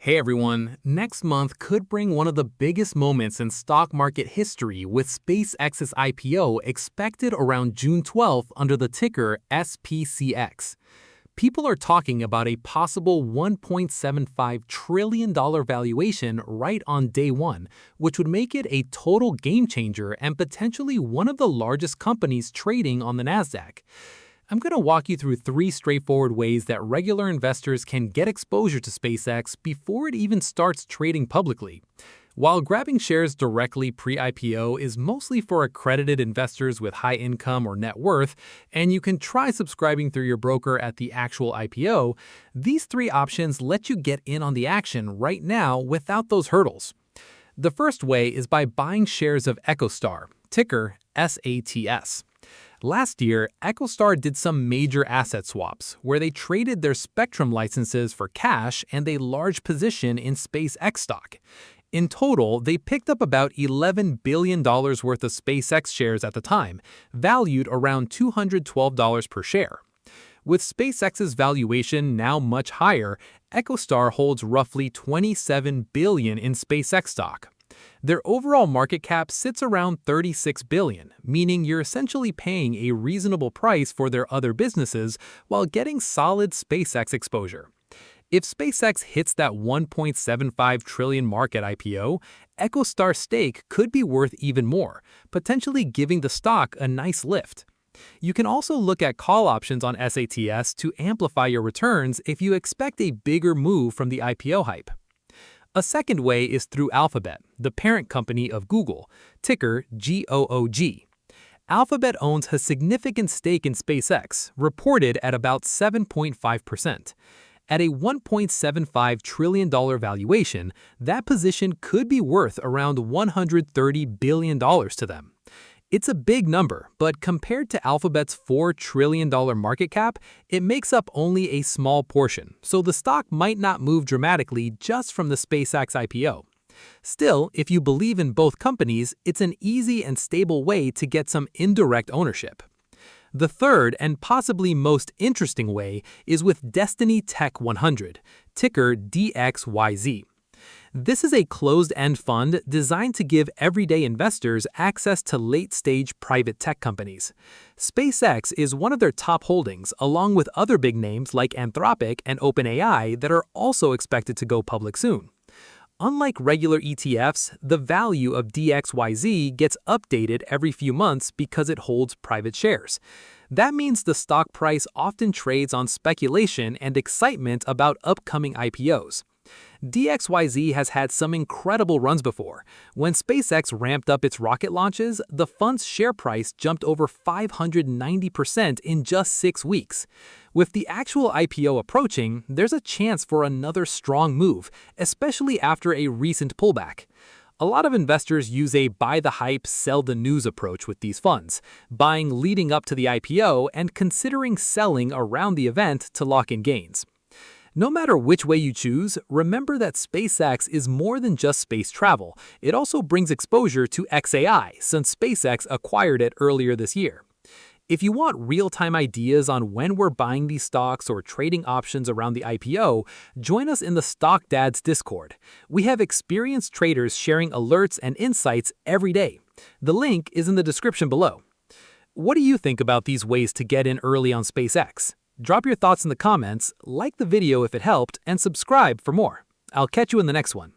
Hey everyone, next month could bring one of the biggest moments in stock market history with SpaceX's IPO expected around June 12th under the ticker SPCX. People are talking about a possible $1.75 trillion valuation right on day one, which would make it a total game changer and potentially one of the largest companies trading on the Nasdaq. I'm going to walk you through 3 straightforward ways that regular investors can get exposure to SpaceX before it even starts trading publicly. While grabbing shares directly pre-IPO is mostly for accredited investors with high income or net worth, and you can try subscribing through your broker at the actual IPO, these 3 options let you get in on the action right now without those hurdles. The first way is by buying shares of EchoStar, ticker SATS. Last year, EchoStar did some major asset swaps, where they traded their spectrum licenses for cash and a large position in SpaceX stock. In total, they picked up about $11 billion worth of SpaceX shares at the time, valued around $212 per share. With SpaceX's valuation now much higher, EchoStar holds roughly $27 billion in SpaceX stock. Their overall market cap sits around $36 billion, meaning you're essentially paying a reasonable price for their other businesses while getting solid SpaceX exposure. If SpaceX hits that $1.75 trillion mark at IPO, EchoStar's stake could be worth even more, potentially giving the stock a nice lift. You can also look at call options on SATS to amplify your returns if you expect a bigger move from the IPO hype. A second way is through Alphabet, the parent company of Google, ticker GOOG. Alphabet owns a significant stake in SpaceX, reported at about 7.5%. At a $1.75 trillion valuation, that position could be worth around $130 billion to them. It's a big number, but compared to Alphabet's $4 trillion market cap, it makes up only a small portion, so the stock might not move dramatically just from the SpaceX IPO. Still, if you believe in both companies, it's an easy and stable way to get some indirect ownership. The third and possibly most interesting way is with Destiny Tech 100, ticker DXYZ. This is a closed-end fund designed to give everyday investors access to late-stage private tech companies. SpaceX is one of their top holdings, along with other big names like Anthropic and OpenAI that are also expected to go public soon. Unlike regular ETFs, the value of DXYZ gets updated every few months because it holds private shares. That means the stock price often trades on speculation and excitement about upcoming IPOs. DXYZ has had some incredible runs before. When SpaceX ramped up its rocket launches, the fund's share price jumped over 590% in just 6 weeks. With the actual IPO approaching, there's a chance for another strong move, especially after a recent pullback. A lot of investors use a buy the hype, sell the news approach with these funds, buying leading up to the IPO and considering selling around the event to lock in gains. No matter which way you choose, remember that SpaceX is more than just space travel. It also brings exposure to XAI, since SpaceX acquired it earlier this year. If you want real-time ideas on when we're buying these stocks or trading options around the IPO, join us in the Stock Dads Discord. We have experienced traders sharing alerts and insights every day. The link is in the description below. What do you think about these ways to get in early on SpaceX? Drop your thoughts in the comments, like the video if it helped, and subscribe for more. I'll catch you in the next one.